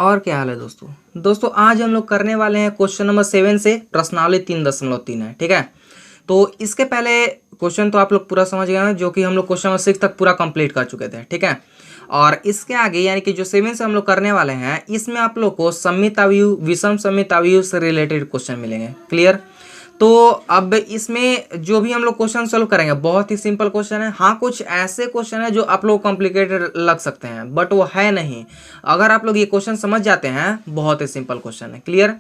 और क्या हाल है दोस्तों आज हम लोग करने वाले हैं क्वेश्चन नंबर 7 से प्रश्नावली 3.3 है। ठीक है, तो इसके पहले क्वेश्चन तो आप लोग पूरा समझ गए हैं जो कि हम लोग क्वेश्चन नंबर 6 तक पूरा कंप्लीट कर चुके थे। ठीक है, और इसके आगे यानी कि जो 7 से हम लोग करने वाले हैं इसमें आप लोग को सममित अवयव विषम सममित अवयव से रिलेटेड क्वेश्चन मिलेंगे। क्लियर? तो अब इसमें जो भी हम लोग क्वेश्चन सोल्व करेंगे बहुत ही सिंपल क्वेश्चन है। हाँ, कुछ ऐसे क्वेश्चन है जो आप लोग कॉम्प्लिकेटेड लग सकते हैं बट वो है नहीं। अगर आप लोग ये क्वेश्चन समझ जाते हैं बहुत ही सिंपल क्वेश्चन है। क्लियर?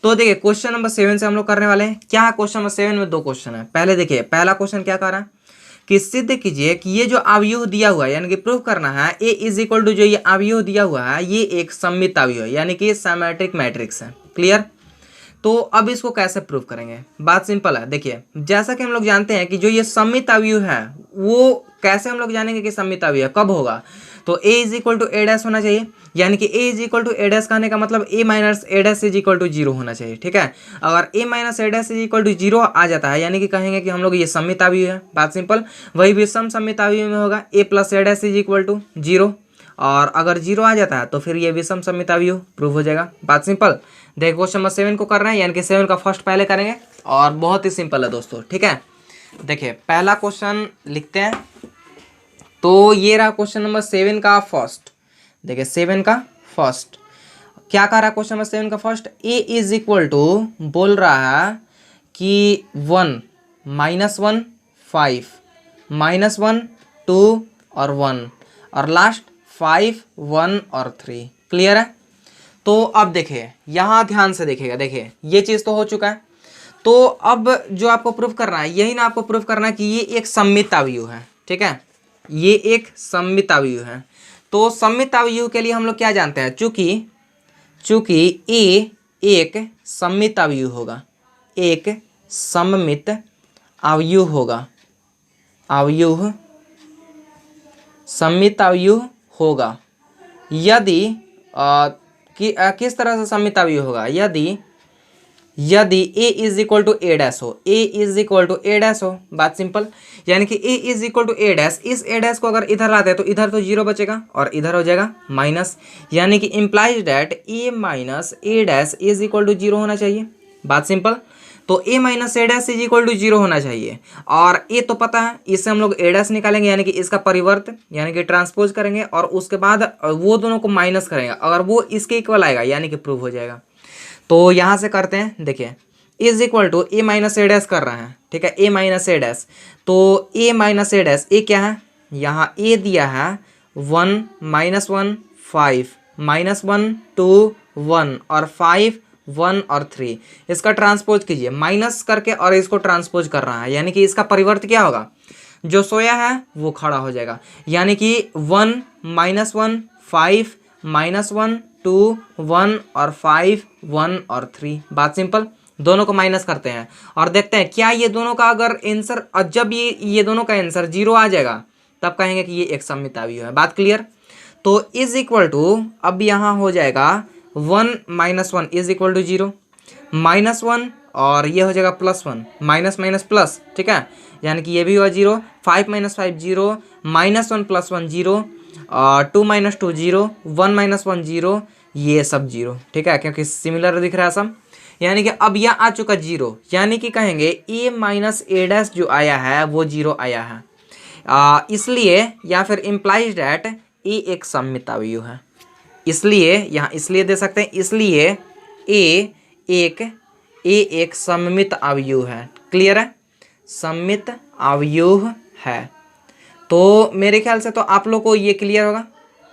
तो देखिए क्वेश्चन नंबर 7 से हम लोग करने वाले हैं। क्या है क्वेश्चन नंबर 7 में? दो क्वेश्चन है। पहले देखिए पहला क्वेश्चन क्या कर रहा है कि सिद्ध कीजिए कि ये जो अवयव दिया हुआ है यानी कि प्रूव करना है ए इज इक्वल टू जो ये अवयव दिया हुआ है ये एक सममित अवयव है यानी कि सिमेट्रिक मैट्रिक्स है। क्लियर? तो अब इसको कैसे प्रूव करेंगे? बात सिंपल है। देखिए जैसा कि हम लोग जानते हैं कि जो ये सममित अवयव है वो कैसे हम लोग जानेंगे कि सममित अवयव कब होगा? तो a is equal to A dash होना चाहिए यानी कि a is equal to A dash कहने का मतलब a minus A dash is equal to 0 होना चाहिए। ठीक है, अगर a minus A dash is equal to 0 आ जाता है यानी कि कहेंगे कि हम लोग ये सममित अवयव है। बात सिंपल। वही विषम सममित अवयव में होगा a plus A dash is equal to 0 और अगर 0 आ जाता है तो फिर ये विषम सममित अवयव प्रूव हो जाएगा। बात सिंपल। देखो क्वेश्चन नंबर 7 को कर रहे हैं यानी कि 7 का फर्स्ट पहले करेंगे और बहुत ही सिंपल है दोस्तों। ठीक है, देखिए पहला क्वेश्चन लिखते हैं। तो ये रहा क्वेश्चन नंबर 7 का फर्स्ट। देखिए 7 का फर्स्ट क्या कर रहा है? क्वेश्चन नंबर 7 का first a is equal to बोल रहा है कि 1 -1 5 -1 2 और 1 और लास्ट 5 1 और 3। क्लियर है? तो अब देखिए यहाँ ध्यान से देखिएगा। देखिए ये चीज़ तो हो चुका है। तो अब जो आपको प्रूफ करना है यही ना आपको प्रूफ करना है कि ये एक सममित अवयव है। ठीक है, ये एक सममित अवयव है। तो सममित अवयव के लिए हम लोग क्या जानते हैं? चूंकि ए एक सममित अवयव होगा, एक सममित अवयव होगा, अवयव सममित अवयव होगा। यदि किस तरह से सममित अवयव होगा? यदि a is equal to A dash हो, a is equal to A dash हो। बात सिंपल। यानी कि a is equal to A dash, इस ए डैश को अगर इधर लाते हैं तो इधर तो 0 बचेगा और इधर हो जाएगा माइनस, यानी कि implies that a minus A dash is equal to 0 होना चाहिए। बात सिंपल। तो a minus A dash is equal to 0 होना चाहिए और a तो पता है, इससे हम लोग ए डैश निकालेंगे यानी कि इसका परिवर्त यानी कि ट्रांसपोज करेंगे और उसके बाद वो दोनों को माइनस करेंगे। अगर वो इसके इक्वल आएगा यानी कि प्रूव हो जाएगा। तो यहाँ से करते हैं। देखिए is equal to A minus A dash कर रहे हैं। ठीक है, ए माइनस ए डैश। तो ए माइनस ए डैश ए क्या है? यहाँ ए दिया है 1 -1 5 -1 2 1 और 5 1 और 3। इसका ट्रांसपोज कीजिए माइनस करके और इसको ट्रांसपोज कर रहा है यानी कि इसका परिवर्त क्या होगा? जो सोया है वो खड़ा हो जाएगा यानी कि 1 -1 5 -1 2 1 और 5 1 और 3। बात सिंपल। दोनों को माइनस करते हैं और देखते हैं क्या ये दोनों का अगर आंसर, जब ये दोनों का आंसर 0 आ जाएगा तब कहेंगे कि ये एक सममित अवयव है। बात क्लियर? तो इज इक्वल टू अब यहाँ हो जाएगा 1 -1 इज इक्वल टू 0 -1 और ये हो जाएगा +1 माइनस माइनस प्लस। ठीक है, यानी कि ये भी हुआ 0 5 - 5 0 -1 +1 0 2 - 2 0 1 - 1 0 ये सब 0। ठीक है, क्योंकि सिमिलर दिख रहा है सब। यानी कि अब यह आ चुका 0 यानी कि कहेंगे a माइनस ए डैश जो आया है वो 0 आया है। इसलिए या फिर इम्प्लाइज डैट a एक सममित अवयव है। इसलिए यहाँ इसलिए दे सकते हैं, इसलिए a एक सममित अवयव है। क्लियर है? सममित अवयव है। तो मेरे ख्याल से तो आप लोग को ये क्लियर होगा।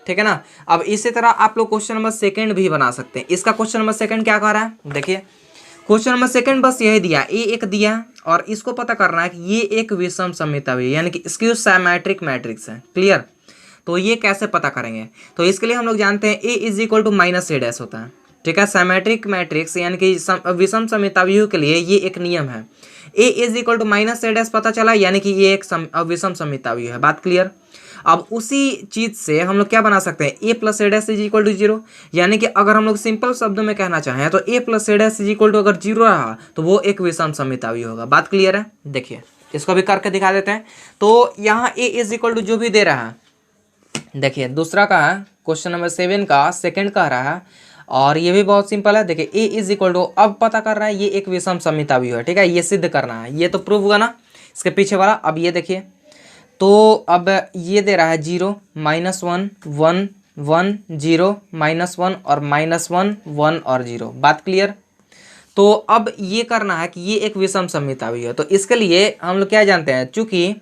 ठीक है ना? अब इसी तरह आप लोग क्वेश्चन नंबर 2 भी बना सकते हैं। इसका क्वेश्चन नंबर 2 क्या कर रहा है? देखिए क्वेश्चन नंबर 2 बस यही दिया, ए एक दिया और इसको पता करना है कि ये एक विषम सममित अवयव यानी कि इसकी सिमेट्रिक मैट्रिक्स है। क्लियर? तो ये कैसे पता करेंगे? तो इसके लिए हम लोग जानते हैं a is equal to minus A dash होता है। ठीक है, सिमेट्रिक मैट्रिक्स यानी कि विषम सममित अवयव के लिए ये एक नियम है। a is equal to minus A dash पता चला यानी कि ये एक विषम सममित अवयव है। बात क्लियर? अब उसी चीज से हम लोग क्या बना सकते हैं? a plus A dash is equal to 0 यानी कि अगर हम लोग सिंपल शब्दों में कहना चाहें तो a plus A dash is equal to अगर 0 रहा तो वो एक विषम सममित अवयव होगा। बात क्लियर है? देखिए इसको भी करके दिखा देते हैं। तो यहाँ a इज इक्वल टू जो भी दे रहा है, देखिए दूसरा का है क्वेश्चन नंबर 7 का सेकंड कह रहा है और ये भी बहुत सिंपल है। देखिए ए इज इक्वल टू, अब पता कर रहा है ये एक विषम सममित अवयव है, ठीक है, ये सिद्ध करना है, ये तो प्रूव हुआ ना इसके पीछे वाला। अब ये देखिए, तो अब ये दे रहा है 0 -1 1 1 0 -1 और -1 1 और 0, बात क्लियर। तो अब ये करना है कि ये एक विषम सममित अवयव है, तो इसके लिए हम लोग क्या जानते हैं, चूंकि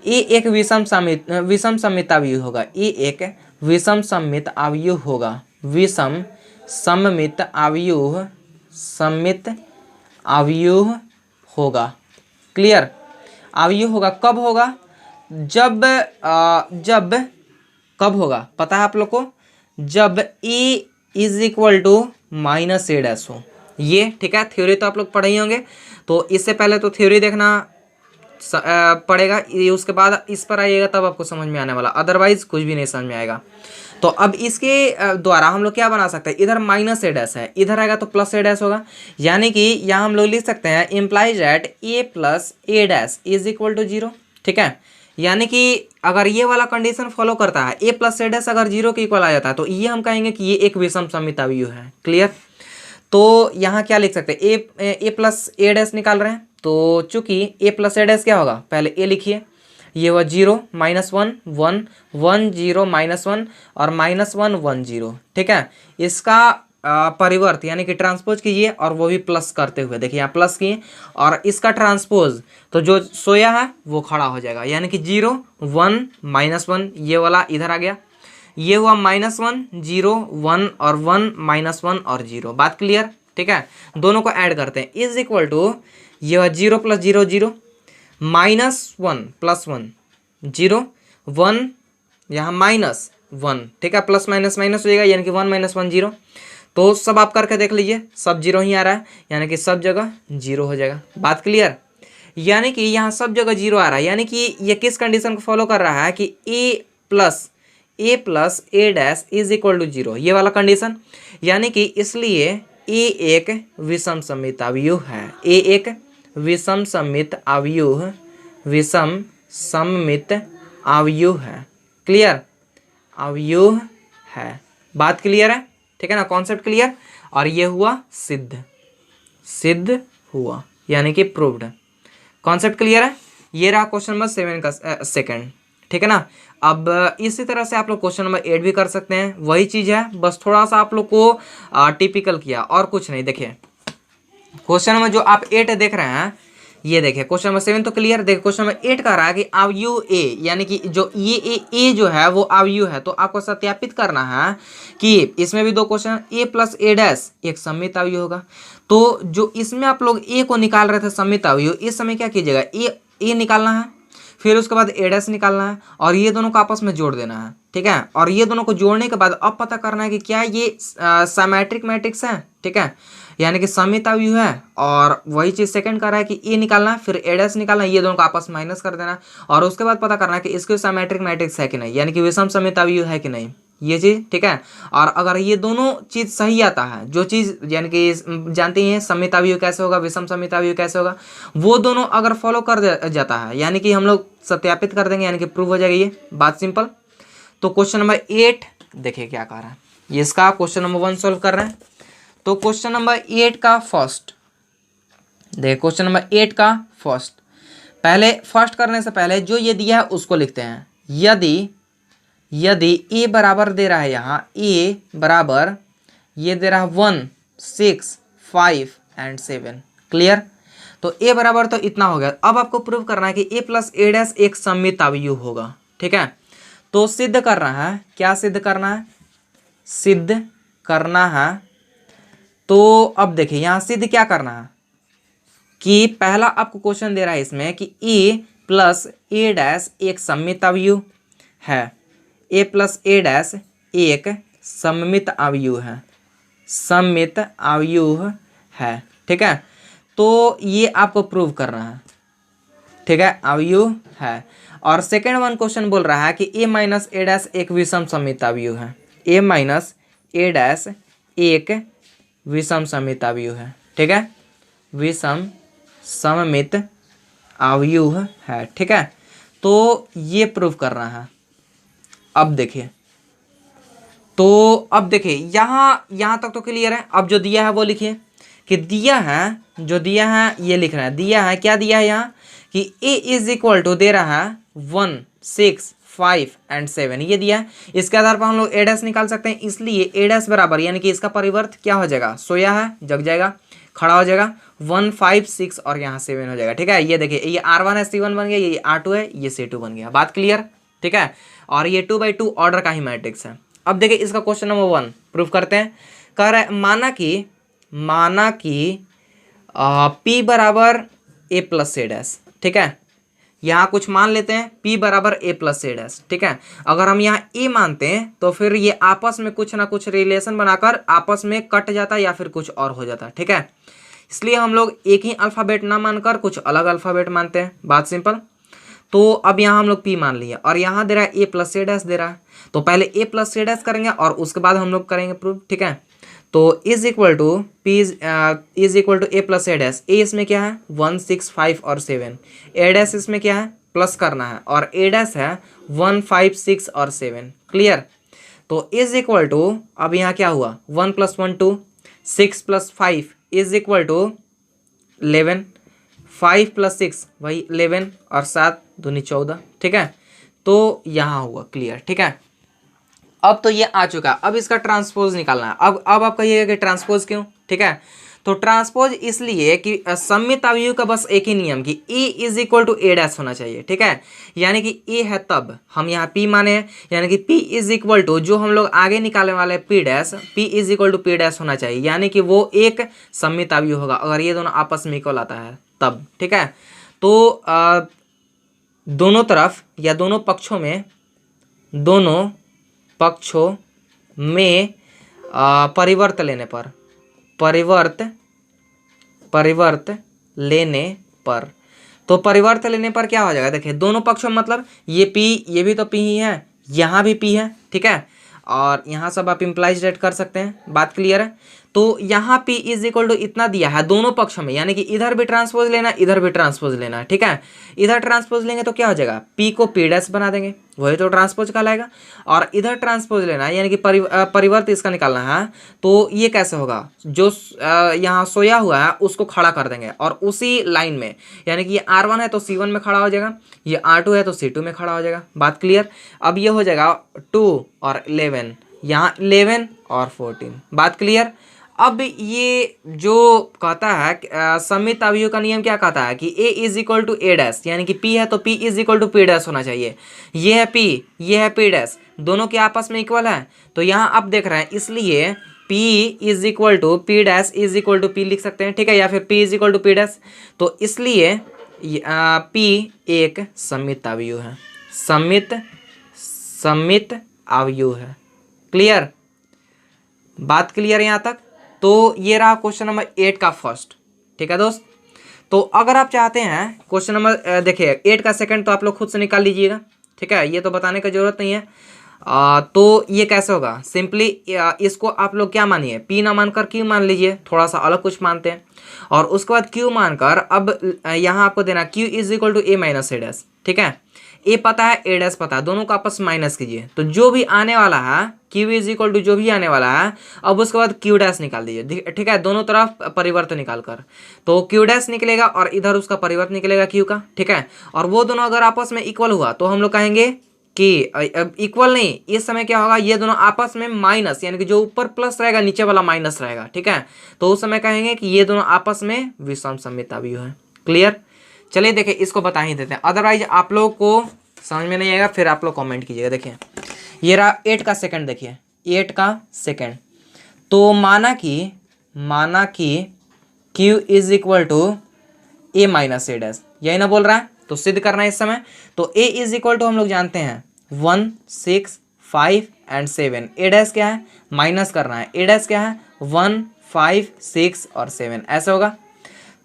ये एक विषम सममित अवयव होगा, ये एक विषम सममित अवयव होगा, विषम सममित अवयव होगा, क्लियर। अवयव होगा कब होगा, जब कब होगा पता है आप लोग को, जब ए इज इक्वल टू -a' हो, ये ठीक है। थ्योरी तो आप लोग पढ़े ही होंगे, तो इससे पहले तो थ्योरी देखना पड़ेगा, ये उसके बाद इस पर आइएगा तब आपको समझ में आने वाला, अदरवाइज कुछ भी नहीं समझ में आएगा। तो अब इसके द्वारा हम लोग क्या बना सकते हैं, इधर -a' है, इधर आएगा तो +a' होगा, यानी कि यहाँ हम लोग लिख सकते हैं implies that a + a' is equal to 0, ठीक है। यानी कि अगर ये वाला कंडीशन फॉलो करता है, a + a' अगर 0 के इक्वल आ जाता है, तो ये हम कहेंगे कि ये एक विषम सममित अवयव है, क्लियर। तो यहाँ क्या लिख सकते हैं, a + a' निकाल रहे हैं, तो चूंकि a + a' क्या होगा, पहले a लिखिए, ये हुआ 0 -1 1 1 0 -1 और -1 1 0, ठीक है। इसका परिवर्त यानी कि ट्रांसपोज कीजिए, और वो भी प्लस करते हुए, देखिए यहाँ प्लस किए और इसका ट्रांसपोज, तो जो सोया है वो खड़ा हो जाएगा, यानी कि 0 1 -1 ये वाला इधर आ गया, ये हुआ -1 0 1 और 1 -1 और 0, बात क्लियर, ठीक है। दोनों को ऐड करते हैं, इज इक्वल टू ये हुआ 0 + 0 0 -1 + 1 0 1 यहाँ -1, ठीक है, प्लस माइनस माइनस हो जाएगा, यानी कि 1 - 1 0। तो सब आप करके देख लीजिए, सब 0 ही आ रहा है, यानी कि सब जगह 0 हो जाएगा, बात क्लियर। यानी कि यहाँ सब जगह 0 आ रहा है, यानी कि ये किस कंडीशन को फॉलो कर रहा है कि a + a' is equal to 0, ये वाला कंडीशन, यानी कि इसलिए a एक विषम सममित अवयव है, a एक विषम सममित अवयव, विषम सममित अवयव है, क्लियर, अवयव है, बात क्लियर है, ठीक है ना, कॉन्सेप्ट क्लियर। और ये हुआ सिद्ध हुआ, यानी कि प्रूव्ड, कॉन्सेप्ट क्लियर है। ये रहा क्वेश्चन नंबर 7 का सेकंड, ठीक है ना। अब इसी तरह से आप लोग क्वेश्चन नंबर 8 भी कर सकते हैं, वही चीज़ है, बस थोड़ा सा आप लोग को टिपिकल किया और कुछ नहीं। देखिए क्वेश्चन नंबर जो आप 8 देख रहे हैं, ये देखिए क्वेश्चन नंबर 7 तो क्लियर, देखिए क्वेश्चन नंबर 8 कह रहा है कि अवयव ए, यानी कि जो ये ए जो है वो अवयव है, तो आपको सत्यापित करना है कि इसमें भी दो क्वेश्चन, a + a' एक सममित अवयव होगा। तो जो इसमें आप लोग a को निकाल रहे थे सममित अवयव, इस समय क्या कीजिएगा, a निकालना है, फिर उसके बाद a' निकालना है, और ये दोनों को आपस में जोड़ देना है, ठीक है। और ये दोनों को जोड़ने के बाद अब पता करना है कि क्या ये सिमेट्रिक मैट्रिक्स है, ठीक है, यानी कि सममित अवयव है। और वही चीज सेकंड कर रहा है कि ए निकालना है, फिर a' निकालना है, ये दोनों को आपस में माइनस कर देना, और उसके बाद पता करना है कि इसके सिमेट्रिक मैट्रिक्स है कि नहीं, यानी कि विषम सममित अवयव है कि नहीं, ये चीज, ठीक है। और अगर ये दोनों चीज सही आता है, जो चीज यानी कि जानते हैं सममित अवयव कैसे होगा, विषम सममित अवयव कैसे होगा, वो दोनों अगर फॉलो कर जाता है, यानी कि हम लोग सत्यापित कर देंगे, यानी कि प्रूव हो जाएगी, ये बात सिंपल। तो क्वेश्चन नंबर 8 देखिए क्या कह रहा है, ये इसका क्वेश्चन नंबर 1 सोल्व कर रहे हैं। तो क्वेश्चन नंबर 8 का फर्स्ट, देखिए क्वेश्चन नंबर 8 का फर्स्ट, पहले फर्स्ट करने से पहले जो ये दिया है उसको लिखते हैं। यदि ए बराबर दे रहा है, यहाँ ए बराबर ये दे रहा है 1 6 5 और 7, क्लियर। तो ए बराबर तो इतना हो गया। अब आपको प्रूव करना है कि a + a' एक सममित अवयव होगा, ठीक है। तो सिद्ध करना है, क्या सिद्ध करना है, सिद्ध करना है। तो अब देखिए यहाँ सिद्ध क्या करना है कि पहला आपको क्वेश्चन दे रहा है इसमें कि a + a' एक सममित अवयव है, a + a' एक सममित अवयव है, सममित अवयव है, ठीक है। तो ये आपको प्रूव करना है, ठीक है, अवयव है। और सेकेंड वन क्वेश्चन बोल रहा है कि a - a' एक विषम सममित अवयव है, a - a' एक विषम सममित अवयव है, ठीक है, विषम सममित अवयव है, ठीक है। तो ये प्रूव करना है। अब देखिए तो अब देखिए यहाँ तक तो क्लियर है। अब जो दिया है वो लिखिए कि दिया है, जो दिया है ये लिख रहा है, दिया है क्या दिया है यहाँ कि a इज इक्वल टू दे रहा है 1 6 5 एंड 7, ये दिया है। इसके आधार पर हम लोग a डैश निकाल सकते हैं, इसलिए a डैश बराबर यानी कि इसका परिवर्त क्या हो जाएगा, सोया है जग जाएगा, खड़ा हो जाएगा, 1 5 6 और यहाँ 7 हो जाएगा। ठीक है, ये देखिए ये R1 है, C1 बन गया, ये R2 है, ये C2 बन गया। बात क्लियर? ठीक है, और ये 2/2 ऑर्डर का ही मैट्रिक्स है। अब देखिए इसका क्वेश्चन नंबर 1 प्रूफ करते हैं। कह रहा है माना कि P बराबर A प्लस C डैश। ठीक है, यहाँ कुछ मान लेते हैं P बराबर A प्लस C डैश। ठीक है, अगर हम यहाँ A मानते हैं तो फिर ये आपस में कुछ ना कुछ रिलेशन बनाकर आपस में कट जाता या फिर कुछ और हो जाता। ठीक है, इसलिए हम लोग एक ही अल्फ़ाबेट ना मानकर कुछ अलग अल्फ़ाबेट मानते हैं। बात सिंपल। तो अब यहाँ हम लोग P मान लिए और यहाँ दे रहा है A प्लस C डैश दे रहा है, तो पहले A प्लस C डैश करेंगे और उसके बाद हम लोग करेंगे प्रूफ। ठीक है, तो is equal to P is equal to A plus A dash. A इसमें क्या है 1 6 5 और 7, A डैश इसमें क्या है प्लस करना है और A डैश है 1 5 6 और 7। क्लियर? तो इज इक्वल टू अब यहाँ क्या हुआ 1 + 1 2, 6 + 5 इज इक्वल टू 11, 5 + 6 वही 11 और 7 दूनी 14। ठीक है, तो यहाँ हुआ क्लियर। ठीक है, अब तो ये आ चुका, अब इसका ट्रांसपोज निकालना है। अब आप कहिएगा कि ट्रांसपोज क्यों? ठीक है, तो ट्रांसपोज इसलिए कि सममित अवयव का बस एक ही नियम कि E is equal to A dash होना चाहिए। ठीक है, यानी कि A है तब हम यहाँ P माने हैं, यानी कि P इज इक्वल टू जो हम लोग आगे निकालने वाले P dash, P is equal to P dash होना चाहिए, यानी कि वो एक सममित अवयव होगा अगर ये दोनों आपस में इक्वल आता है तब। ठीक है, तो दोनों तरफ या दोनों पक्षों में परिवर्त लेने पर तो परिवर्त लेने पर क्या हो जाएगा, देखिए दोनों पक्षों में मतलब ये P, ये भी तो P ही है, यहाँ भी P है। ठीक है, और यहाँ सब आप इम्प्लाइज डेट कर सकते हैं। बात क्लियर है? तो यहाँ P इज इक्वल टू इतना दिया है दोनों पक्षों में, यानी कि इधर भी ट्रांसपोज लेना इधर भी ट्रांसपोज लेना है। ठीक है, इधर ट्रांसपोज लेंगे तो क्या हो जाएगा P को P डैश बना देंगे, वही तो ट्रांसपोज कहलाएगा। और इधर ट्रांसपोज लेना है यानी कि परिवर्त इसका निकालना है, तो ये कैसे होगा, जो यहाँ सोया हुआ है उसको खड़ा कर देंगे और उसी लाइन में, यानी कि ये R1 है तो C1 में खड़ा हो जाएगा, ये R2 है तो C2 में खड़ा हो जाएगा। बात क्लियर? अब ये हो जाएगा 2 और 11, यहाँ 11 और 14। बात क्लियर? अब ये जो कहता है सममित अवयव का नियम क्या कहता है कि A is equal to A dash, यानी कि P है तो P is equal to P dash होना चाहिए। ये है P, ये है P डैश, दोनों के आपस में इक्वल है। तो यहाँ आप देख रहे हैं, इसलिए P is equal to P dash is equal to P लिख सकते हैं। ठीक है, या फिर P is equal to P dash. तो इसलिए P एक सममित अवयव है, सममित अवयव है। क्लियर? बात क्लियर है यहाँ तक? तो ये रहा क्वेश्चन नंबर 8 का फर्स्ट। ठीक है दोस्त, तो अगर आप चाहते हैं क्वेश्चन नंबर देखिए 8 का सेकंड तो आप लोग खुद से निकाल लीजिएगा। ठीक है, ये तो बताने की जरूरत नहीं है। तो ये कैसे होगा, सिंपली इसको आप लोग क्या मानिए, P ना मानकर Q मान लीजिए, थोड़ा सा अलग कुछ मानते हैं। और उसके बाद Q मानकर अब यहाँ आपको देना Q is equal to A minus A dash. ठीक है, A पता है A डैश पता है, दोनों को आपस माइनस कीजिए, तो जो भी आने वाला है Q इज इक्वल टू जो भी आने वाला है, अब उसके बाद Q डैश निकाल दीजिए। ठीक है, दोनों तरफ परिवर्तन निकाल कर, तो Q डैश निकलेगा और इधर उसका परिवर्तन निकलेगा Q का। ठीक है, और वो दोनों अगर आपस में इक्वल हुआ तो हम लोग कहेंगे कि इक्वल नहीं, इस समय क्या होगा, ये दोनों आपस में माइनस, यानी कि जो ऊपर प्लस रहेगा नीचे वाला माइनस रहेगा। ठीक है, तो उस समय कहेंगे कि ये दोनों आपस में विषम सममित अवयव है। क्लियर? चलिए देखिए इसको बता ही देते हैं, अदरवाइज आप लोग को समझ में नहीं आएगा, फिर आप लोग कमेंट कीजिएगा। देखिए ये रहा 8 का सेकंड, देखिए 8 का सेकंड। तो माना कि Q is equal to A minus A dash, यही ना बोल रहा है, तो सिद्ध करना है इस समय। तो A इज इक्वल टू हम लोग जानते हैं 1 6 5 एंड 7, A डैश क्या है माइनस करना है, A डैश क्या है 1 5 6 और 7, ऐसे होगा।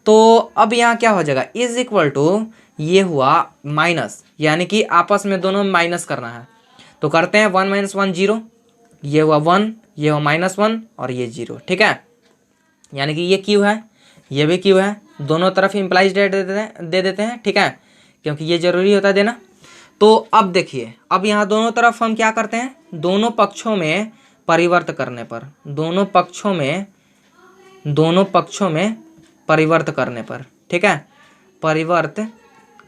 तो अब यहाँ क्या हो जाएगा, इज इक्वल टू ये हुआ माइनस, यानी कि आपस में दोनों माइनस करना है, तो करते हैं 1 - 1 0, ये हुआ 1, ये हुआ -1 और ये 0। ठीक है, यानी कि ये Q है, ये भी Q है, दोनों तरफ इम्प्लाइज डेट दे देते हैं। ठीक है, क्योंकि ये जरूरी होता है देना। तो अब देखिए, अब यहाँ दोनों तरफ हम क्या करते हैं, दोनों पक्षों में परिवर्त करने पर, दोनों पक्षों में परिवर्त करने पर, ठीक है, परिवर्त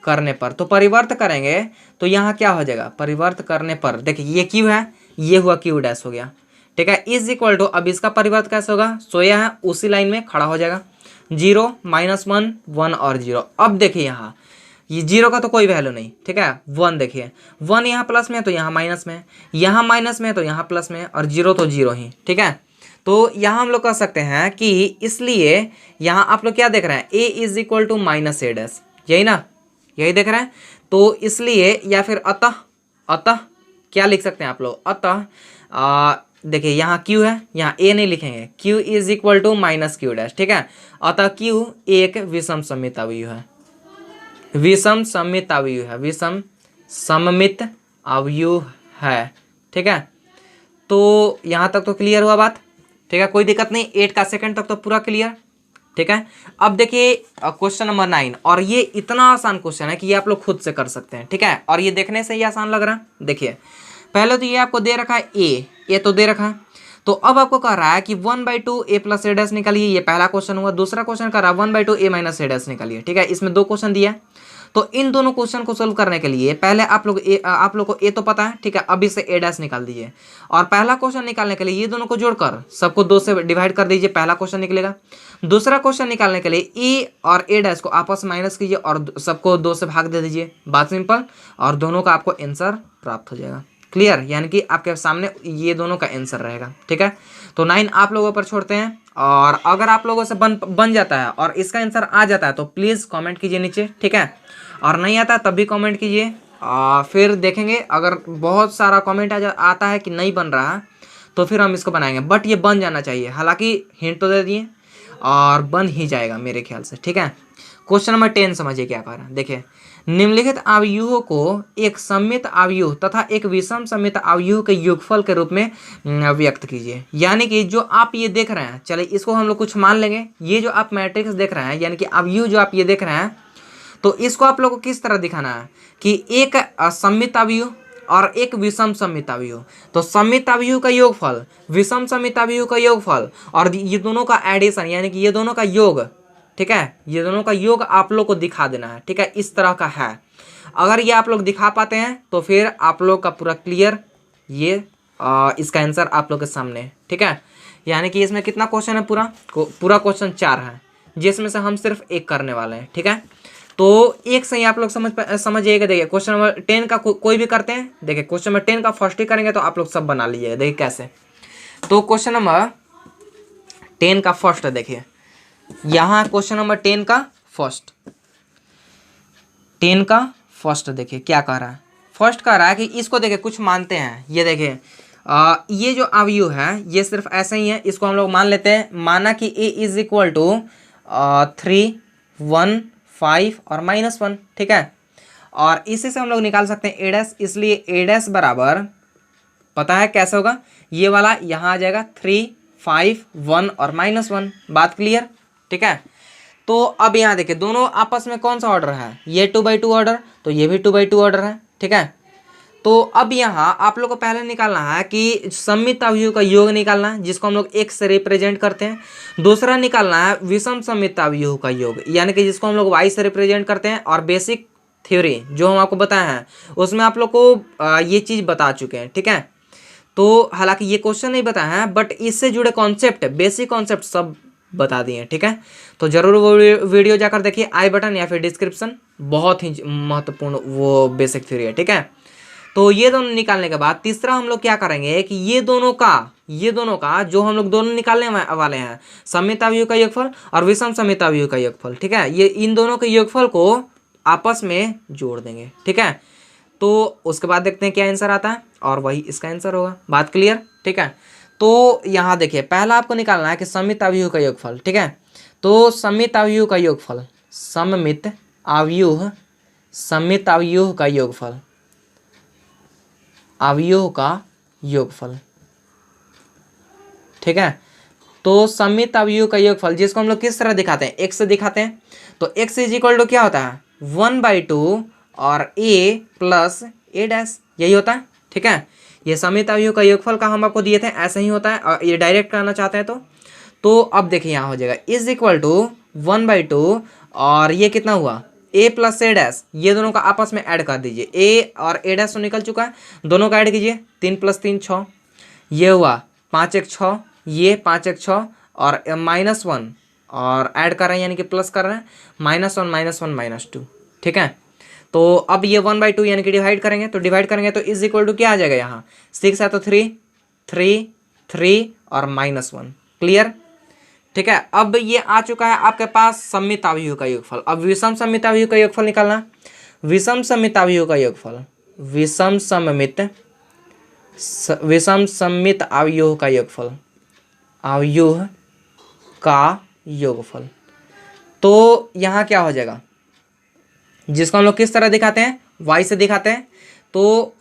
करने पर। तो परिवर्त करेंगे तो यहाँ क्या हो जाएगा, परिवर्त करने पर देखिए ये क्यू है, ये हुआ क्यू डैश हो गया, ठीक है, इज इक्वल टू, अब इसका परिवर्त कैसे होगा, सोया है उसी लाइन में खड़ा हो जाएगा, 0 -1 1 और 0। अब देखिए यहाँ ये 0 का तो कोई वैल्यू नहीं, ठीक है, 1 देखिए 1 यहाँ प्लस में है तो यहाँ माइनस में है, यहाँ माइनस में है तो यहाँ प्लस में है, और 0 तो 0 ही, ठीक है। तो यहाँ हम लोग कह सकते हैं कि इसलिए यहाँ आप लोग क्या देख रहे हैं, a is equal to minus A dash, यही ना, यही देख रहे हैं। तो इसलिए या फिर अतः क्या लिख सकते हैं आप लोग, अतः देखिए यहाँ q है, यहाँ a नहीं लिखेंगे, q is equal to minus Q dash, ठीक है। अतः q एक विषम सममित अवयव है, विषम सममित अवयव है, विषम सममित अवयव है, ठीक है। तो यहाँ तक तो क्लियर हुआ बात, ठीक है, कोई दिक्कत नहीं, 8 का सेकंड तक तो पूरा क्लियर, ठीक है। अब देखिए क्वेश्चन नंबर 9, और ये इतना आसान क्वेश्चन है कि ये आप लोग खुद से कर सकते हैं, ठीक है, और ये देखने से ही आसान लग रहा है। देखिए पहले तो ये आपको दे रखा है ए तो दे रखा है, तो अब आपको कह रहा है कि 1/2 a प्लस ए डैश निकालिए, ये पहला क्वेश्चन हुआ। दूसरा क्वेश्चन कर रहा है 1/2 a माइनस ए डैश निकालिए, ठीक है, इसमें 2 क्वेश्चन दिया है। तो इन दोनों क्वेश्चन को सोल्व करने के लिए पहले आप लोग को ए तो पता है, ठीक है, अब इससे ए डैश निकाल दीजिए, और पहला क्वेश्चन निकालने के लिए ये दोनों को जोड़कर सबको 2 से डिवाइड कर दीजिए, पहला क्वेश्चन निकलेगा। दूसरा क्वेश्चन निकालने के लिए ए और ए डैश को आपस में माइनस कीजिए और सबको 2 से भाग दे दीजिए, बात सिंपल, और दोनों का आपको आंसर प्राप्त हो जाएगा। क्लियर, यानी कि आपके सामने ये दोनों का आंसर रहेगा, ठीक है। तो 9 आप लोगों पर छोड़ते हैं, और अगर आप लोगों से बन जाता है और इसका आंसर आ जाता है तो प्लीज़ कमेंट कीजिए नीचे, ठीक है, और नहीं आता तब भी कमेंट कीजिए, फिर देखेंगे अगर बहुत सारा कमेंट आता है कि नहीं बन रहा तो फिर हम इसको बनाएंगे, बट ये बन जाना चाहिए, हालांकि हिंट तो दे दिए और बन ही जाएगा मेरे ख्याल से, ठीक है। क्वेश्चन नंबर 10 समझिए क्या कह रहा है, देखिए, निम्नलिखित अवयवों को एक सममित अवयव तथा एक विषम सममित अवयव के योगफल के रूप में व्यक्त कीजिए। यानी कि जो आप ये देख रहे हैं, चलिए इसको हम लोग कुछ मान लेंगे, ये जो आप मैट्रिक्स देख रहे हैं यानी कि अवयव जो आप ये देख रहे हैं, तो इसको आप लोग को किस तरह दिखाना है कि एक सममित अवयव और एक विषम सममित अवयव। तो सममित अवयव का योगफल, विषम सममित अवयव का योगफल, और ये दोनों का एडिशन यानी कि ये दोनों का योग, ठीक है, ये दोनों का योग आप लोग को दिखा देना है, ठीक है, इस तरह का है। अगर ये आप लोग दिखा पाते हैं तो फिर आप लोग का पूरा क्लियर, ये इसका आंसर आप लोग के सामने, ठीक है। यानी कि इसमें कितना क्वेश्चन है, पूरा क्वेश्चन 4 है, जिसमें से हम सिर्फ एक करने वाले हैं, ठीक है। तो एक से ही आप लोग समझिएगा। देखिए क्वेश्चन नंबर 10 का कोई भी करते हैं, देखिए क्वेश्चन नंबर 10 का फर्स्ट ही करेंगे तो आप लोग सब बना लीजिएगा। देखिए कैसे, तो क्वेश्चन नंबर 10 का फर्स्ट देखिए, यहाँ क्वेश्चन नंबर 10 का फर्स्ट देखिए क्या कह रहा है। फर्स्ट कह रहा है कि इसको देखिए कुछ मानते हैं, ये देखिए ये जो अवयव है ये सिर्फ ऐसे ही है, इसको हम लोग मान लेते हैं। माना कि a इज इक्वल टू 3 1 5 और -1, ठीक है, और इसी से हम लोग निकाल सकते हैं ए डैश, इसलिए ए डैश बराबर पता है कैसे होगा, ये वाला यहाँ आ जाएगा 3 5 1 और -1, बात क्लियर, ठीक है। तो अब यहाँ देखिए दोनों आपस में कौन सा ऑर्डर है, ये 2/2 ऑर्डर, तो ये भी 2/2 ऑर्डर है, ठीक है। तो अब यहाँ आप लोग को पहले निकालना है कि सममित अवयव का योग निकालना है, जिसको हम लोग x से रिप्रेजेंट करते हैं। दूसरा निकालना है विषम सममित अवयव का योग, यानी कि जिसको हम लोग y से रिप्रेजेंट करते हैं। और बेसिक थ्योरी जो हम आपको बताए हैं उसमें आप लोग को ये चीज़ बता चुके हैं, ठीक है। तो हालांकि ये क्वेश्चन नहीं बताया है, बट इससे जुड़े कॉन्सेप्ट, बेसिक कॉन्सेप्ट सब बता दिए, ठीक है। तो जरूर वो वीडियो जाकर देखिए, आई बटन या फिर डिस्क्रिप्शन, बहुत ही महत्वपूर्ण वो बेसिक थ्योरी है, ठीक है। तो ये दोनों निकालने के बाद तीसरा हम लोग क्या करेंगे कि ये दोनों का जो हम लोग दोनों निकालने वाले हैं, सममित अवयव का योगफल और विषम सममित अवयव का योगफल, ठीक है, ये इन दोनों के योगफल को आपस में जोड़ देंगे, ठीक है। तो उसके बाद देखते हैं क्या आंसर आता है, और वही इसका आंसर होगा, बात क्लियर, ठीक है। तो यहाँ देखिए पहला आपको निकालना है कि सममित अवयव का योगफल, ठीक है। तो सममित अवयव का योगफल, सममित अवयव का योगफल, अवयव का योगफल, ठीक है। तो सममित अवयव का योगफल जिसको हम लोग किस तरह दिखाते हैं, x से दिखाते हैं। तो x इज इक्वल टू क्या होता है, 1/2 और a प्लस a डैश, यही होता है, ठीक है। ये सममित अवयव का योगफल का हम आपको दिए थे, ऐसा ही होता है। और ये डायरेक्ट करना चाहते हैं तो अब देखिए यहाँ हो जाएगा इज इक्वल टू 1/2 और ये कितना हुआ a प्लस ए डैश, ये दोनों का आपस में ऐड कर दीजिए। a और a डैश तो निकल चुका है, दोनों का ऐड कीजिए। 3 + 3 6, ये हुआ 5 1 6, ये 5 1 6 और -1 और ऐड कर रहे हैं यानी कि प्लस कर रहे हैं, -1 -2। ठीक है, तो अब ये 1/2 यानी कि डिवाइड करेंगे, तो डिवाइड करेंगे तो इज इक्वल टू क्या आ जाएगा यहाँ 6 है तो 3 3 3 और -1। क्लियर। ठीक है, अब ये आ चुका है आपके पास सममित अवयव का योगफल। अब विषम सममित अवयव का योगफल निकालना। विषम सममित अवयव का योगफल, विषम सममित अवयव का योगफल, अवयव का योगफल। तो यहाँ क्या हो जाएगा, जिसको हम लोग किस तरह दिखाते हैं, y से दिखाते हैं। तो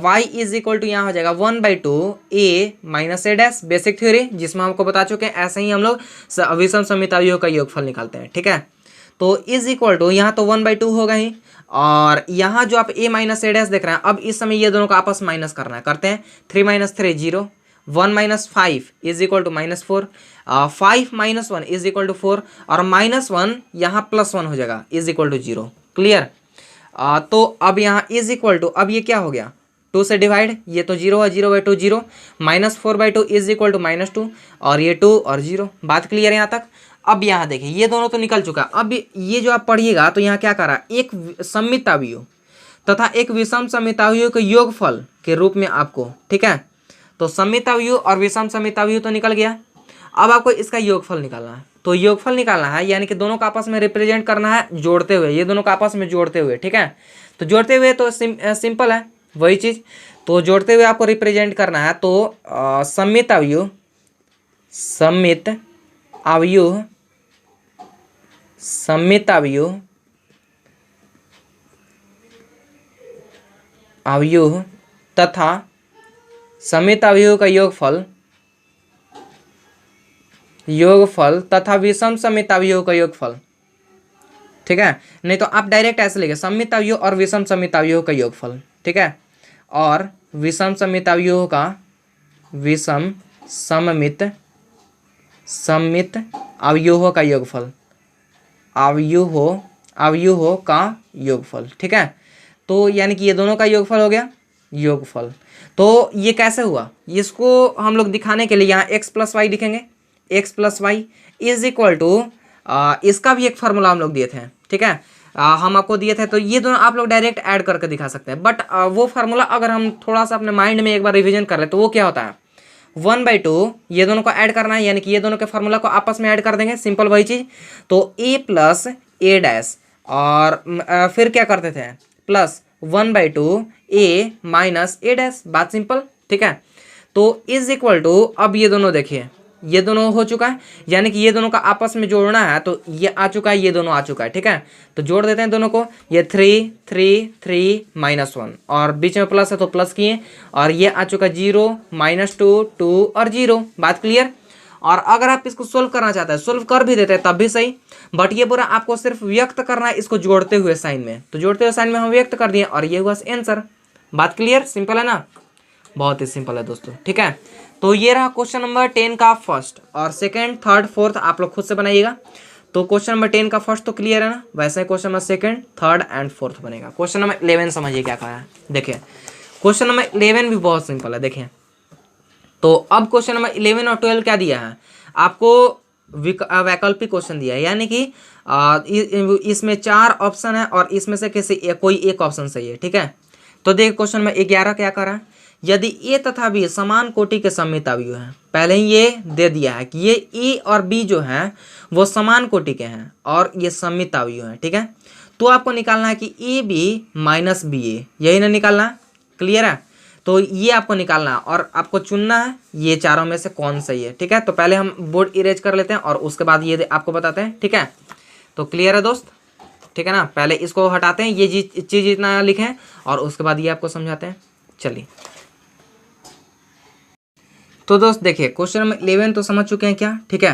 y इज इक्वल टू यहाँ हो जाएगा 1/2 a minus A dash, basic theory जिसमें हमको बता चुके हैं, ऐसे ही हम लोग विषम सममित अवयव का योगफल निकालते हैं। ठीक है, तो इज इक्वल टू यहाँ तो 1/2 होगा ही, और यहाँ जो आप a माइनस ए डैश देख रहे हैं, अब इस समय ये दोनों को आपस माइनस करना है, करते हैं। 3 - 3 0, 1 - 5 is equal to -4, 5 - 1 is equal to 4 और -1 यहाँ +1 हो जाएगा इज इक्वल टू 0। क्लियर। तो अब यहाँ इज इक्वल टू, अब ये क्या हो गया 2 से डिवाइड, ये तो 0 है, 0/2 0, -4/2 इज इक्वल टू -2 और ये 2 और 0। बात क्लियर है यहाँ तक। अब यहाँ देखिए ये दोनों तो निकल चुका। अब ये जो आप पढ़िएगा तो यहाँ क्या कर रहा है, एक सममित अवयव तथा एक विषम सममित अवयव के योगफल के रूप में आपको, ठीक है, तो सममित अवयव और विषम सममित अवयव तो निकल गया। अब आपको इसका योगफल निकालना है। तो योगफल निकालना है यानी कि दोनों का आपस में रिप्रेजेंट करना है जोड़ते हुए, ये दोनों का आपस में जोड़ते हुए। ठीक है, तो जोड़ते हुए तो सिंपल है वही चीज़, तो जोड़ते हुए आपको रिप्रेजेंट करना है। तो सममित अवयव, सममित अवयव, सममित अवयव, अवयव तथा सममित अवयव का योगफल, योगफल तथा विषम सममित अवयव का योगफल। ठीक है, नहीं तो आप डायरेक्ट ऐसे लिखे सममित अवयव और विषम सममित अवयव का योगफल। ठीक है, और विषम सममित अवयव का, विषम सममित सममित अवयवों का योगफल, अवयवों का योगफल। ठीक है, तो यानी कि ये दोनों का योगफल हो गया, योगफल। तो ये कैसे हुआ, इसको हम लोग दिखाने के लिए यहाँ x + y लिखेंगे। x + y is equal to, इसका भी एक फार्मूला हम लोग दिए थे। ठीक है, हम आपको दिए थे, तो ये दोनों आप लोग डायरेक्ट ऐड करके दिखा सकते हैं। बट वो फार्मूला अगर हम थोड़ा सा अपने माइंड में एक बार रिवीजन कर ले तो वो क्या होता है, 1/2 ये दोनों को ऐड करना है, यानी कि ये दोनों के फार्मूला को आपस में ऐड कर देंगे, सिंपल वही चीज़। तो a + a डैश और फिर क्या करते थे, +1/2 a माइनस ए डैश, बात सिंपल। ठीक है, तो इज इक्वल टू, अब ये दोनों देखिए ये दोनों हो चुका है, यानी कि ये दोनों का आपस में जोड़ना है, तो ये आ चुका है, ये दोनों आ चुका है। ठीक है, तो जोड़ देते हैं दोनों को, ये 3 3 3 -1 और बीच में प्लस है तो प्लस किए, और ये आ चुका 0 -2 2 और 0। बात क्लियर। और अगर आप इसको सोल्व करना चाहते हैं, सोल्व कर भी देते हैं तब भी सही, बट ये पूरा आपको सिर्फ व्यक्त करना है इसको जोड़ते हुए साइन में, तो जोड़ते हुए साइन में हम व्यक्त कर दिए और ये हुआ आंसर। बात क्लियर, सिंपल है ना, बहुत ही सिंपल है दोस्तों। ठीक है, तो ये रहा क्वेश्चन नंबर 10 का फर्स्ट, और सेकंड थर्ड फोर्थ आप लोग खुद से बनाइएगा। तो क्वेश्चन नंबर 10 का फर्स्ट तो क्लियर है ना, वैसे question number second third and fourth बनेगा। क्वेश्चन नंबर 11 समझिए क्या कहा है। देखिए क्वेश्चन नंबर 11 भी बहुत सिंपल है। देखिए तो अब क्वेश्चन नंबर 11 और 12 क्या दिया है आपको, वैकल्पिक क्वेश्चन दिया है, यानी कि इसमें 4 ऑप्शन है और इसमें से किसी कोई एक ऑप्शन सही है। ठीक है, तो देख क्वेश्चन में 11 क्या कर रहा है, यदि ए तथा बी समान कोटि के सममित अवयव हैं, पहले ही ये दे दिया है कि ये ए और बी जो है वो समान कोटि के हैं और ये सममित अवयव हैं। ठीक है, तो आपको निकालना है कि ए बी माइनस बी ए, यही ना निकालना है। क्लियर है, तो ये आपको निकालना है और आपको चुनना है ये चारों में से कौन सही है। ठीक है, तो पहले हम बोर्ड इरेज कर लेते हैं और उसके बाद ये आपको बताते हैं। ठीक है, तो क्लियर है दोस्त, ठीक है ना, पहले इसको हटाते हैं, ये चीज़ इतना लिखें और उसके बाद ये आपको समझाते हैं। चलिए तो दोस्त देखिए क्वेश्चन नंबर 11 तो समझ चुके हैं क्या। ठीक है,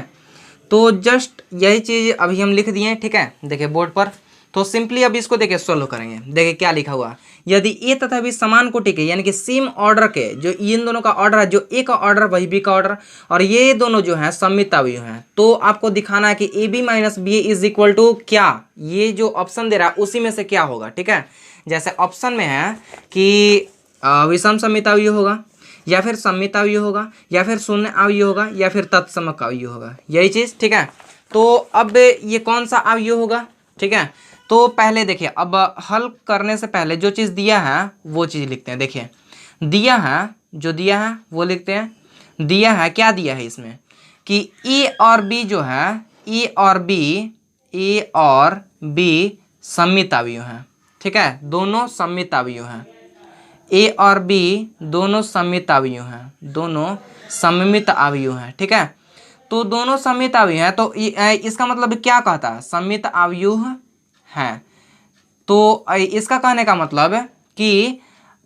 तो जस्ट यही चीज़ अभी हम लिख दिए हैं। ठीक है, देखिए बोर्ड पर तो सिंपली अब इसको देखिए सोल्व करेंगे। देखिए क्या लिखा हुआ, यदि ए तथा बी समान कोटि के यानी कि सेम ऑर्डर के, जो इन दोनों का ऑर्डर है, जो ए का ऑर्डर वही बी का ऑर्डर, और ये दोनों जो है सममित अवयव हैं, तो आपको दिखाना है कि A B minus B is equal to क्या, ये जो ऑप्शन दे रहा है उसी में से क्या होगा। ठीक है, जैसे ऑप्शन में है कि विषम सममित अवयव होगा, या फिर सममित अवयव होगा, या फिर शून्य अवयव होगा, या फिर तत्समक अवयव होगा, यही चीज। ठीक है, तो अब ये कौन सा अवयव होगा। ठीक है, तो पहले देखिए, अब हल करने से पहले जो चीज़ दिया है वो चीज़ लिखते हैं। देखिए दिया है, जो दिया है वो लिखते हैं। दिया है, क्या दिया है इसमें कि ए और बी जो है, ए और बी सममित अवयव हैं। ठीक है, दोनों सममित अवयव हैं, ए और बी दोनों सममित अवयव हैं, दोनों सममित अवयव हैं। ठीक है, तो दोनों सममित अवयव हैं, तो इसका मतलब क्या कहता है, सममित अवयव है। तो इसका कहने का मतलब कि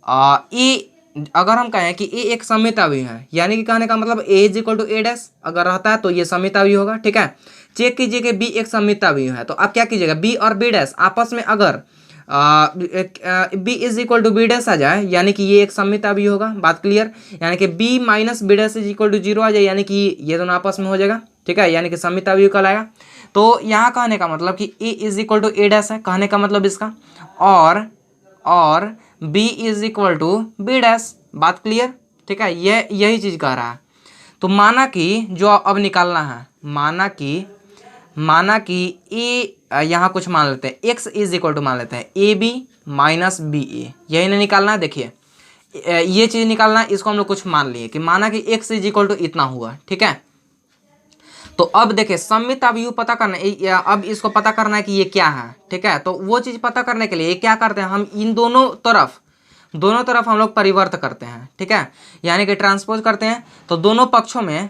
ए, अगर हम कहें कि ए एक सममित अवयव है, यानी कि कहने का मतलब A is equal to A dash अगर रहता है तो ये सममित अवयव होगा। ठीक है, चेक कीजिए कि बी एक सममित अवयव है, तो आप क्या कीजिएगा, बी और बी डैश आपस में अगर B is equal to B dash आ जाए, यानी कि ये एक सममित अवयव होगा। बात क्लियर, यानी कि B minus B dash is equal to 0 आ जाए, यानी कि ये दोनों आपस में हो जाएगा। ठीक है, यानी कि सममित अवयव कहलाएगा। तो यहाँ कहने का मतलब कि A is equal to A dash है, कहने का मतलब इसका, और B is equal to B dash. बात क्लियर। ठीक है, यही चीज कह रहा है। तो माना कि जो अब निकालना है, माना कि ए, यहाँ कुछ मान लेते हैं, एक्स इज इक्वल टू मान लेते हैं ए बी माइनस बी ए, यही ना निकालना है। देखिए ये चीज निकालना है, इसको हम लोग कुछ मान लिए कि माना कि एक्स इज इक्वल टू इतना हुआ। ठीक है, तो अब देखिए सममित अवयव पता करना है, अब इसको पता करना है कि ये क्या है। ठीक है, तो वो चीज पता करने के लिए क्या करते हैं, हम इन दोनों तरफ हम लोग परिवर्त करते हैं। ठीक है, यानी कि ट्रांसपोज करते हैं, तो दोनों पक्षों में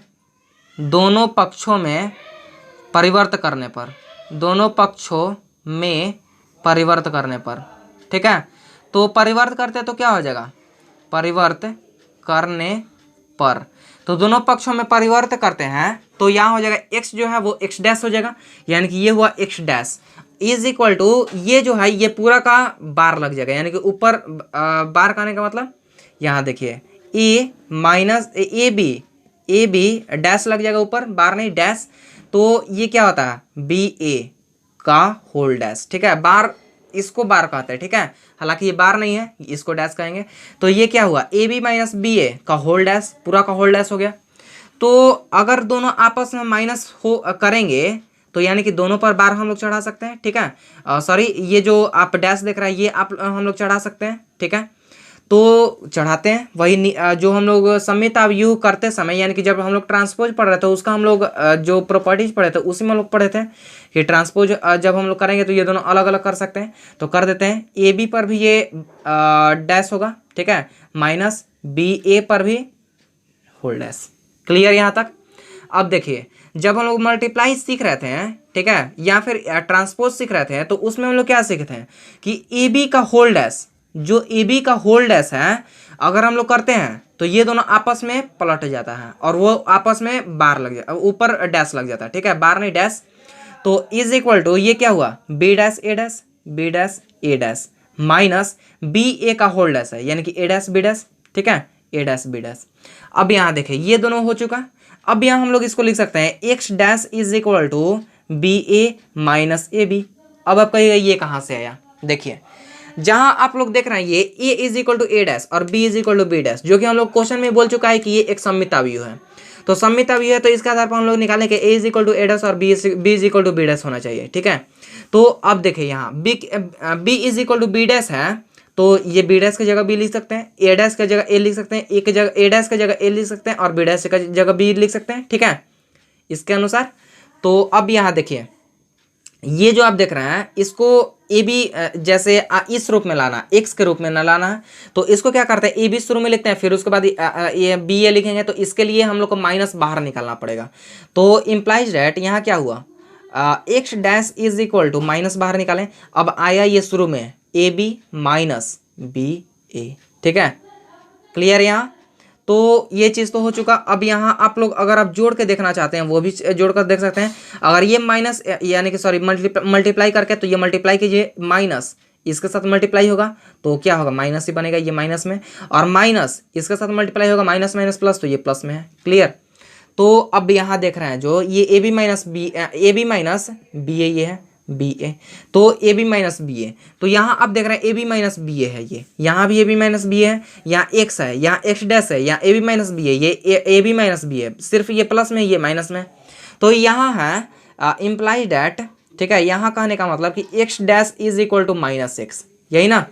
परिवर्त करने पर, ठीक है, तो परिवर्त करते हैं तो क्या हो जाएगा, परिवर्त करने पर, तो दोनों पक्षों में परिवर्त करते हैं तो यहाँ हो जाएगा x जो है वो x डैश हो जाएगा, यानी कि ये हुआ x dash is equal to, ये जो है ये पूरा का बार लग जाएगा, यानी कि ऊपर बार कहने का मतलब यहाँ देखिए ए माइनस ए बी डैश लग जाएगा, ऊपर बार नहीं डैश, तो ये क्या होता है बी ए का होल डैश। ठीक है, बार इसको बार कहते हैं। ठीक है, हालांकि ये बार नहीं है, इसको डैश कहेंगे। तो ये क्या हुआ, ए बी माइनस बी ए का होल डैश, पूरा का होल डैश हो गया। तो अगर दोनों आपस में माइनस हो करेंगे तो यानी कि दोनों पर बार हम लोग चढ़ा सकते हैं। ठीक है, सॉरी ये जो आप डैश देख रहे हैं ये आप हम लोग चढ़ा सकते हैं। ठीक है, तो चढ़ाते हैं वही जो हम लोग सममित अवयव करते समय, यानी कि जब हम लोग ट्रांसपोज पढ़ रहे थे उसका हम लोग जो प्रॉपर्टीज पढ़े थे उसी में हम लोग पढ़े थे कि ट्रांसपोज जब हम लोग करेंगे तो ये दोनों अलग अलग कर सकते हैं, तो कर देते हैं। ए बी पर भी ये डैश होगा। ठीक है, माइनस बी ए पर भी होल डैश। क्लियर यहाँ तक। अब देखिए जब हम लोग मल्टीप्लाई सीख रहे थे, ठीक है, या फिर ट्रांसपोज सीख रहे थे, तो उसमें हम लोग क्या सीखते हैं कि ए बी का होल डैश, जो ए बी का होल डैश है अगर हम लोग करते हैं तो ये दोनों आपस में पलट जाता है और वो आपस में बार लग जाता, ऊपर डैश लग जाता है। ठीक है, बार नहीं डैश, तो इज इक्वल टू ये क्या हुआ बी डैश ए डैश माइनस बी ए का होल डैश है, यानी कि ए डैश बी डैश। ठीक है, ए डैश बी डैश। अब यहाँ देखें ये दोनों हो चुका। अब यहाँ हम लोग इसको लिख सकते हैं X dash is equal to B A minus A B. अब आप कहिएगा ये कहाँ से आया, देखिए जहां आप लोग देख रहे हैं ये a is equal to A dash और b is equal to B dash, जो कि हम लोग क्वेश्चन में बोल चुका है कि ये एक सममित अवयव है। तो सममित अवयव है तो इसके आधार पर हम लोग निकालें कि a is equal to A dash और b is equal to B dash होना चाहिए। ठीक है, तो अब देखिए यहाँ b is equal to B dash है, तो ये बी डैश की जगह b लिख सकते हैं, ए डैश की जगह a लिख सकते हैं, ए डैश की जगह a लिख सकते हैं और बी डैश की जगह b लिख सकते हैं। ठीक है, इसके अनुसार। तो अब यहाँ देखिए ये जो आप देख रहे हैं इसको ए बी जैसे इस रूप में लाना, एक्स के रूप में ना लाना है, तो इसको क्या करते हैं ए बी शुरू में लिखते हैं, फिर उसके बाद ये बी ए लिखेंगे, तो इसके लिए हम लोग को माइनस बाहर निकालना पड़ेगा। तो इम्प्लाइज डेट यहाँ क्या हुआ X dash is equal to minus बाहर निकालें, अब आया ये शुरू में A B minus B A. ठीक है, क्लियर यहाँ। तो ये चीज़ तो हो चुका। अब यहाँ आप लोग अगर आप जोड़ के देखना चाहते हैं वो भी जोड़ कर देख सकते हैं। अगर ये माइनस यानी कि सॉरी मल्टीप्लाई करके, तो ये मल्टीप्लाई कीजिए, माइनस इसके साथ मल्टीप्लाई होगा तो क्या होगा, माइनस ही बनेगा, ये माइनस में, और माइनस इसके साथ मल्टीप्लाई होगा, माइनस माइनस प्लस, तो ये प्लस में है। क्लियर। तो अब यहाँ देख रहे हैं जो ये ए बी माइनस बी ए, ये है बी ए, तो ए बी माइनस बी ए, तो यहाँ अब देख रहे हैं ए बी माइनस बी ए है, ये यहाँ भी ए बी माइनस बी है, यहाँ एक्स है, यहाँ एक्स डैश है, यहाँ ए बी माइनस बी है, ये ए बी माइनस बी है, सिर्फ ये प्लस में ये माइनस में। तो यहाँ है इम्प्लाई डैट, ठीक है, यहाँ कहने का मतलब कि X dash is equal to minus X, यही ना,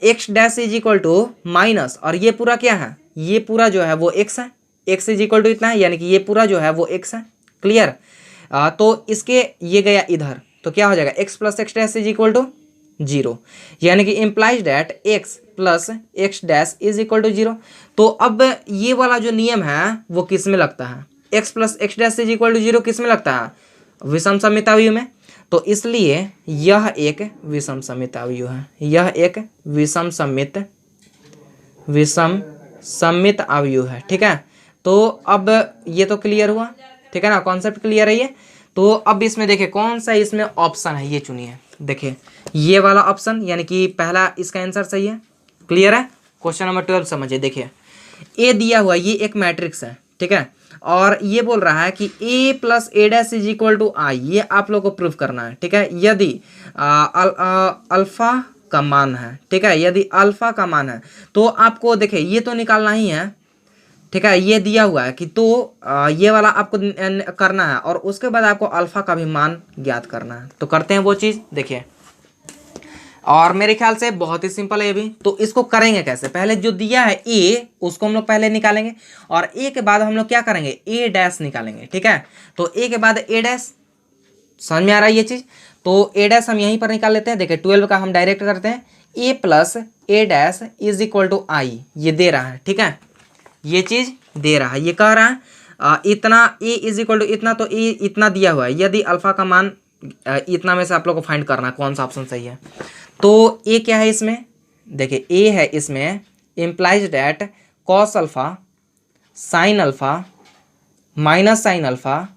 X dash is equal to minus, और ये पूरा क्या है, ये पूरा जो है वो एक्स है, एक्स इज इक्वल टू इतना है, यानी कि ये पूरा जो है वो एक्स है। क्लियर। तो इसके ये गया इधर, तो क्या हो जाएगा, X plus X dash is equal to zero, यानी कि implies that X plus X dash is equal to zero. तो अब ये वाला जो नियम है वो किस में लगता है, X plus X dash is equal to zero किस में लगता है, विषम सममिताव्यूह में। तो इसलिए यह एक विषम सममिताव्यूह है, यह एक विषम सममित अवयव है। ठीक है, तो अब ये तो क्लियर हुआ, ठीक है ना, कॉन्सेप्ट क्लियर है ये। तो अब इसमें देखिए कौन सा इसमें ऑप्शन है, ये चुनिए। देखिए ये वाला ऑप्शन, यानी कि पहला इसका आंसर सही है। क्लियर है। क्वेश्चन नंबर 12 समझिए। देखिए ए दिया हुआ, ये एक मैट्रिक्स है, ठीक है, और ये बोल रहा है कि a plus A dash is equal to I, ये आप लोग को प्रूफ करना है। ठीक है, यदि अल्फा का मान है, ठीक है, यदि अल्फा का मान है तो आपको देखिए ये तो निकालना ही है। ठीक है, ये दिया हुआ है कि तो ये वाला आपको करना है, और उसके बाद आपको अल्फा का भी मान ज्ञात करना है। तो करते हैं वो चीज़, देखिए, और मेरे ख्याल से बहुत ही सिंपल है ये भी। तो इसको करेंगे कैसे, पहले जो दिया है ए उसको हम लोग पहले निकालेंगे, और ए के बाद हम लोग क्या करेंगे, ए डैश निकालेंगे। ठीक है, तो ए के बाद ए डैश, समझ में आ रहा है ये चीज़। तो ए डैश हम यहीं पर निकाल लेते हैं। देखिए 12 का हम डायरेक्ट करते हैं, A plus A dash is equal to I, ये दे रहा है। ठीक है, ये चीज़ दे रहा है, ये कह रहा है इतना ए इज इक्वल टू इतना, तो ए इतना दिया हुआ है। यदि अल्फा का मान इतना में से आप लोग को फाइंड करना है कौन सा ऑप्शन सही है। तो ए क्या है इसमें, देखिए ए है इसमें implies that cos alpha sign alpha minus sine alpha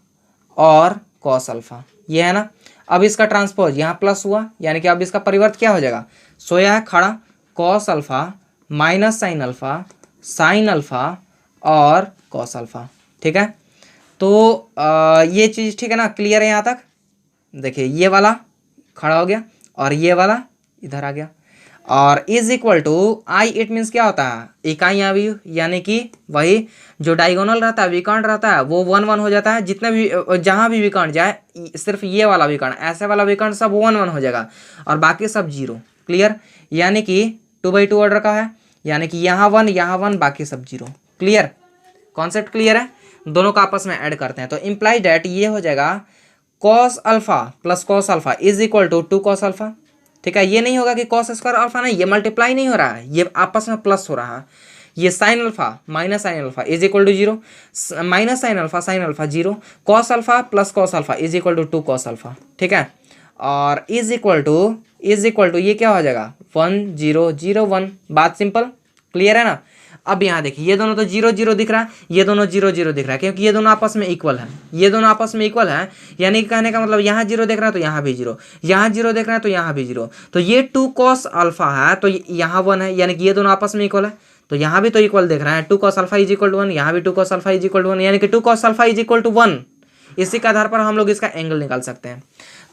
और कॉस अल्फा, ये है ना। अब इसका ट्रांसपोज यहाँ प्लस हुआ, यानी कि अब इसका परिवर्त क्या हो जाएगा, सोया है खड़ा, cos alpha minus sine alpha sine alpha और कॉस अल्फा। ठीक है, तो ये चीज़ ठीक है ना, क्लियर है यहाँ तक। देखिए ये वाला खड़ा हो गया और ये वाला इधर आ गया, और is equal to I, it means क्या होता है, इकाई अवयव, यानी कि वही जो डायगोनल रहता है, विकर्ण रहता है, वो 1 1 हो जाता है। जितने भी जहाँ भी विकर्ण जाए, सिर्फ ये वाला विकर्ण, ऐसे वाला विकर्ण सब 1 1 हो जाएगा, और बाकी सब 0। क्लियर, यानी कि 2/2 ऑर्डर का है, यानी कि यहाँ 1 बाकी सब 0। क्लियर, कॉन्सेप्ट क्लियर है। दोनों का आपस में ऐड करते हैं, तो इम्प्लाई डैट ये हो जाएगा cos alpha plus cos alpha is equal to 2 cos alpha. ठीक है, ये नहीं होगा कि कॉस स्क्वायर अल्फा, नहीं, ये मल्टीप्लाई नहीं हो रहा है, ये आपस में प्लस हो रहा है। ये sine alpha minus sine alpha is equal to 0, minus sine alpha 0, cos alpha plus cos alpha is equal to 2 cos alpha. ठीक है, और इज इक्वल टू ये क्या हो जाएगा, 1 0 0 1। बात सिंपल, क्लियर है ना। अब यहाँ देखिए ये दोनों तो 0 0 दिख रहा है, ये दोनों 0 0 दिख रहा है, क्योंकि ये दोनों आपस में इक्वल है, ये दोनों आपस में इक्वल है। यानी कि कहने का मतलब यहाँ 0 देख रहा है तो यहाँ भी 0, यहाँ 0 देख रहा है तो यहाँ भी 0। तो ये 2 कॉस अल्फा है तो यहाँ 1 है, यानी कि ये दोनों आपस में इक्वल है, तो यहाँ भी तो इक्वल देख रहा है। 2 cos alpha is equal to 1, यहाँ भी 2 cos alpha is equal to 1, यानी कि 2 cos alpha is equal to 1। इसी के आधार पर हम लोग इसका एंगल निकाल सकते हैं।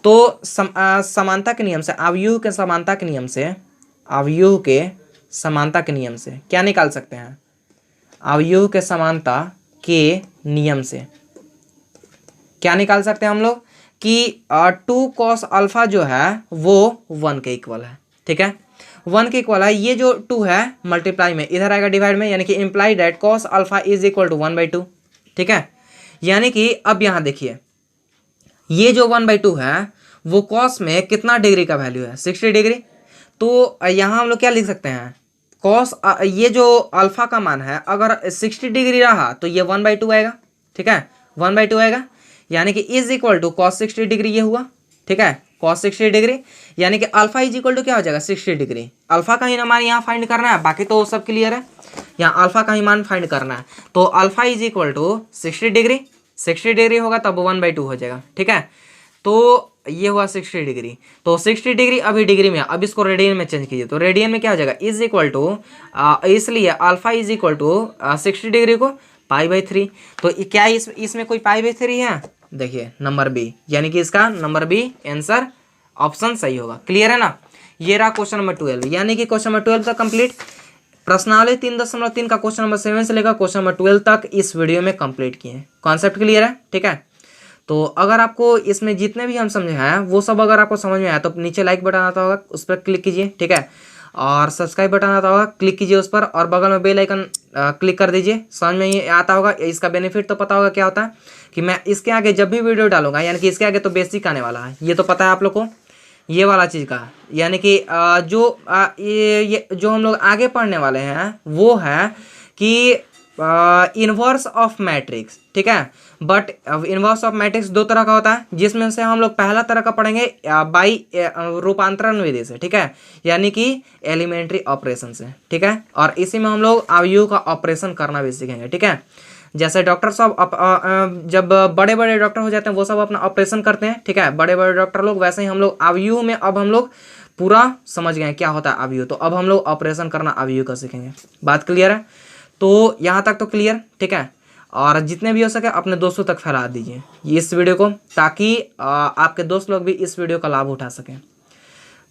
तो समानता के नियम से, अवयव के समानता के नियम से, अवयव के समानता के नियम से क्या निकाल सकते हैं, अवयव के समानता के नियम से क्या निकाल सकते हैं हम लोग कि 2 कॉस अल्फा जो है वो 1 के इक्वल है। ठीक है, 1 के इक्वल है। ये जो 2 है मल्टीप्लाई में इधर आएगा डिवाइड में, यानी कि imply that cos alpha is equal to 1/2। ठीक है, यानी कि अब यहाँ देखिए ये जो 1/2 है वो कॉस में कितना डिग्री का वैल्यू है, 60 डिग्री। तो यहाँ हम लोग क्या लिख सकते हैं, कॉस ये जो अल्फा का मान है अगर 60 डिग्री रहा तो ये 1/2 आएगा। ठीक है, 1/2 आएगा, यानी कि is equal to cos 60 degree ये हुआ। ठीक है, कॉस 60 डिग्री, यानी कि अल्फा इज इक्वल टू क्या हो जाएगा, 60 डिग्री। अल्फा का ही मान यहाँ फाइंड करना है, बाकी तो सब क्लियर है। यहाँ अल्फा का ही मान फाइंड करना है। तो alpha is equal to 60 degree, 60 degree होगा तब 1/2 हो जाएगा, ठीक है। तो ये हुआ 60 डिग्री। तो 60 डिग्री अभी डिग्री में, अब इसको रेडियन में चेंज कीजिए, तो रेडियन में क्या हो जाएगा, इज इक्वल टू, इसलिए alpha is equal to 60 degree को π/3। तो क्या इसमें कोई π/3 है, देखिए नंबर बी, यानी कि इसका नंबर बी आंसर ऑप्शन सही होगा। क्लियर है ना। ये रहा क्वेश्चन नंबर 12, यानी कि क्वेश्चन नंबर 12 तक कंप्लीट। प्रश्नावली 3.3 का क्वेश्चन नंबर 7 से लेकर क्वेश्चन नंबर 12 तक इस वीडियो में कंप्लीट किए हैं। कॉन्सेप्ट क्लियर है, ठीक है। तो अगर आपको इसमें जितने भी हम समझे हैं वो सब अगर आपको समझ में आया तो नीचे लाइक बटन आता होगा, उस पर क्लिक कीजिए, ठीक है। और सब्सक्राइब बटन आता होगा, क्लिक कीजिए उस पर, और बगल में बेल आइकन क्लिक कर दीजिए। समझ में ये आता होगा, इसका बेनिफिट तो पता होगा क्या होता है कि मैं इसके आगे जब भी वीडियो डालूंगा, यानी कि इसके आगे तो बेसिक आने वाला है, ये तो पता है आप लोग को, ये वाला चीज़ का, यानी कि ये जो हम लोग आगे पढ़ने वाले हैं वो है कि इन्वर्स ऑफ मैट्रिक्स, ठीक है। बट इन्वर्स ऑफ मैट्रिक्स दो तरह का होता है, जिसमें से हम लोग पहला तरह का पढ़ेंगे बाई रूपांतरण विधि से, ठीक है, यानी कि एलिमेंट्री ऑपरेशन से, ठीक है। और इसी में हम लोग अवयव का ऑपरेशन करना भी सीखेंगे, ठीक है। जैसे डॉक्टर साहब जब बड़े बड़े डॉक्टर हो जाते हैं वो सब अपना ऑपरेशन करते हैं, ठीक है, बड़े बड़े डॉक्टर लोग, वैसे ही हम लोग अवयव में अब हम लोग पूरा समझ गए क्या होता है अवयव, तो अब हम लोग ऑपरेशन करना अवयव का सीखेंगे। बात क्लियर है। तो यहाँ तक तो क्लियर, ठीक है। और जितने भी हो सके अपने दोस्तों तक फैला दीजिए इस वीडियो को, ताकि आपके दोस्त लोग भी इस वीडियो का लाभ उठा सकें।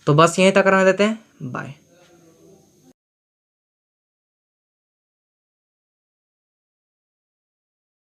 तो बस यहीं तक रहने देते हैं, बाय।